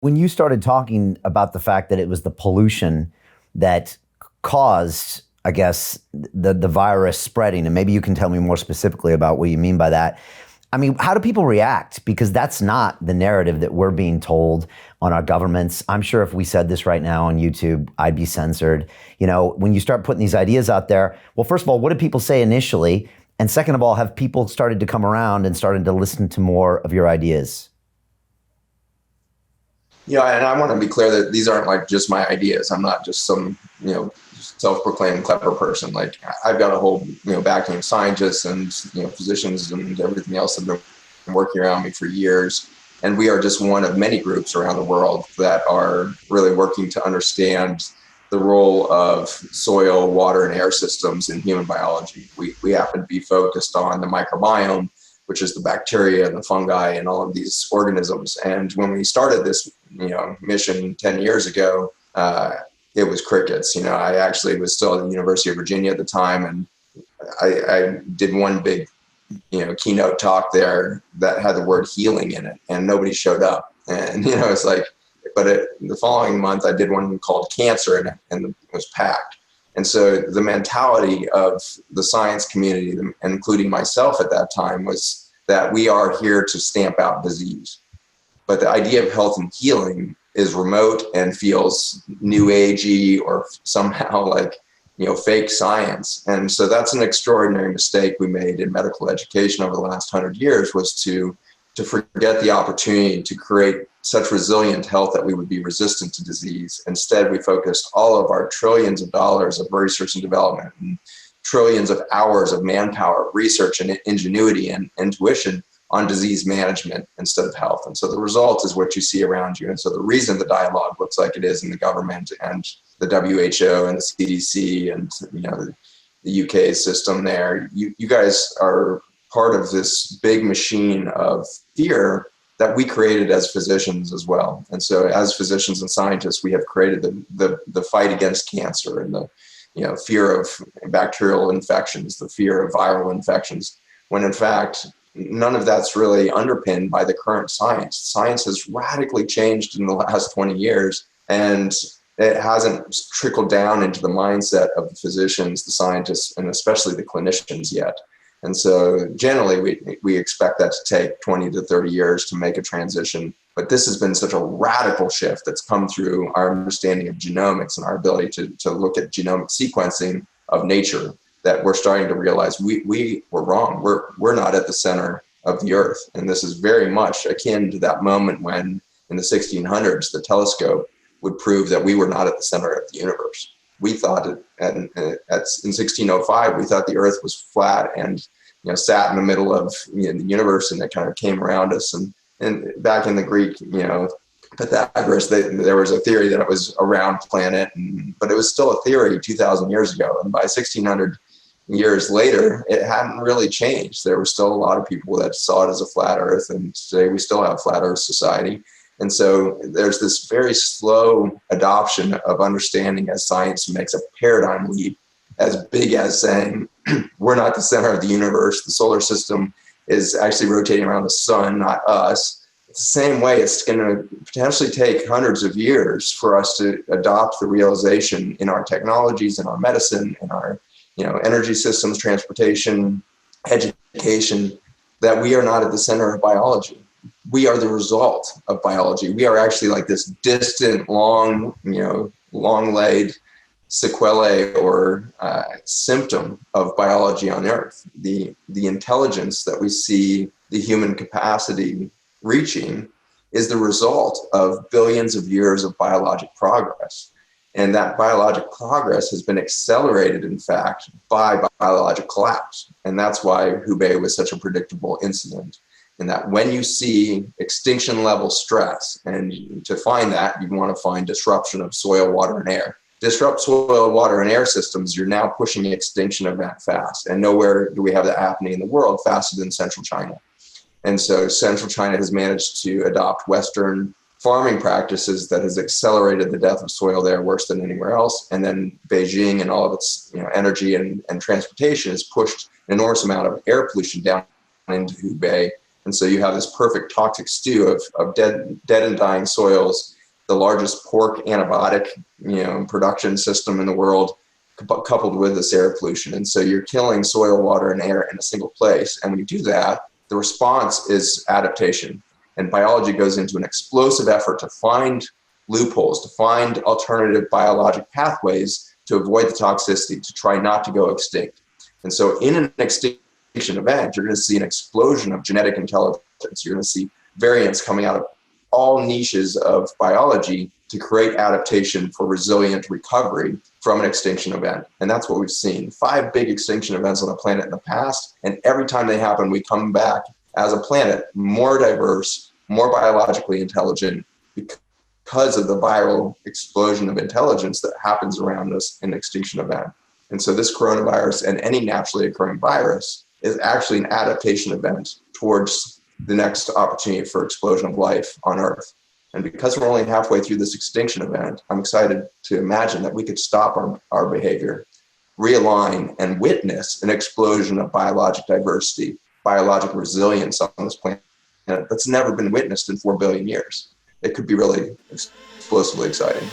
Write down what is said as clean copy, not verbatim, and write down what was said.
When you started talking about the fact that it was the pollution that caused, I guess, the virus spreading, and maybe you can tell me more specifically about what you mean by that. I mean, how do people react? Because that's not the narrative that we're being told on our governments. I'm sure if we said this right now on YouTube, I'd be censored. You know, when you start putting these ideas out there, well, first of all, what did people say initially? And second of all, have people started to come around and started to listen to more of your ideas? And I want to be clear that these aren't like just my ideas. I'm not just some, self-proclaimed clever person. Like I've got a whole, backing of scientists and, physicians and everything else that have been working around me for years. And we are just one of many groups around the world that are really working to understand the role of soil, water, and air systems in human biology. We happen to be focused on the microbiome, which is the bacteria and the fungi and all of these organisms. And when we started this, mission 10 years ago, it was crickets. I actually was still at the University of Virginia at the time, and I did one big, keynote talk there that had the word healing in it, and nobody showed up. And, it's like, but the following month I did one called cancer, and it was packed. And so the mentality of the science community, including myself at that time, was that we are here to stamp out disease. But the idea of health and healing is remote and feels new agey or somehow like, fake science. And so that's an extraordinary mistake we made in medical education over the last 100 years, was to forget the opportunity to create such resilient health that we would be resistant to disease. Instead, we focused all of our trillions of dollars of research and development and trillions of hours of manpower, research and ingenuity and intuition on disease management instead of health. And so the result is what you see around you. And so the reason the dialogue looks like it is in the government and the WHO and the CDC and the UK system there, you guys are part of this big machine of fear that we created as physicians as well. And so as physicians and scientists, we have created the fight against cancer and the fear of bacterial infections, the fear of viral infections, when in fact, none of that's really underpinned by the current science. Science has radically changed in the last 20 years, and it hasn't trickled down into the mindset of the physicians, the scientists, and especially the clinicians yet. And so generally, we expect that to take 20 to 30 years to make a transition. But this has been such a radical shift that's come through our understanding of genomics and our ability to look at genomic sequencing of nature, that we're starting to realize we were wrong. We're not at the center of the earth. And this is very much akin to that moment when in the 1600s, the telescope would prove that we were not at the center of the universe. We thought in 1605, we thought the earth was flat and, sat in the middle of the universe, and it kind of came around us. And back in the Greek, Pythagoras, there was a theory that it was a round planet, but it was still a theory 2,000 years ago. And by 1600 years later, it hadn't really changed. There were still a lot of people that saw it as a flat earth, and today we still have flat earth society. And so there's this very slow adoption of understanding as science makes a paradigm leap as big as saying, we're not the center of the universe. The solar system is actually rotating around the sun, not us. It's the same way it's going to potentially take hundreds of years for us to adopt the realization in our technologies, in our medicine, in our energy systems, transportation, education, that we are not at the center of biology. We are the result of biology. We are actually like this distant, long-laid sequelae or symptom of biology on Earth. The intelligence that we see the human capacity reaching is the result of billions of years of biologic progress. And that biologic progress has been accelerated, in fact, by biologic collapse. And that's why Hubei was such a predictable incident. And that when you see extinction level stress, and to find that, you want to find disruption of soil, water, and air. Disrupt soil, water, and air systems, you're now pushing extinction event fast. And nowhere do we have that happening in the world faster than Central China. And so Central China has managed to adopt Western farming practices that has accelerated the death of soil there worse than anywhere else. And then Beijing and all of its energy and transportation has pushed an enormous amount of air pollution down into Hubei. And so you have this perfect toxic stew of dead and dying soils, the largest pork antibiotic, production system in the world, coupled with this air pollution. And so you're killing soil, water, and air in a single place. And when you do that, the response is adaptation. And biology goes into an explosive effort to find loopholes, to find alternative biologic pathways to avoid the toxicity, to try not to go extinct. And so in an extinction event, you're going to see an explosion of genetic intelligence. You're going to see variants coming out of all niches of biology to create adaptation for resilient recovery from an extinction event. And that's what we've seen. 5 big extinction events on the planet in the past. And every time they happen, we come back as a planet more diverse, more biologically intelligent, because of the viral explosion of intelligence that happens around us in an extinction event. And so this coronavirus and any naturally occurring virus is actually an adaptation event towards the next opportunity for explosion of life on Earth. And because we're only halfway through this extinction event, I'm excited to imagine that we could stop our behavior, realign, and witness an explosion of biologic diversity, biologic resilience on this planet that's never been witnessed in 4 billion years. It could be really explosively exciting.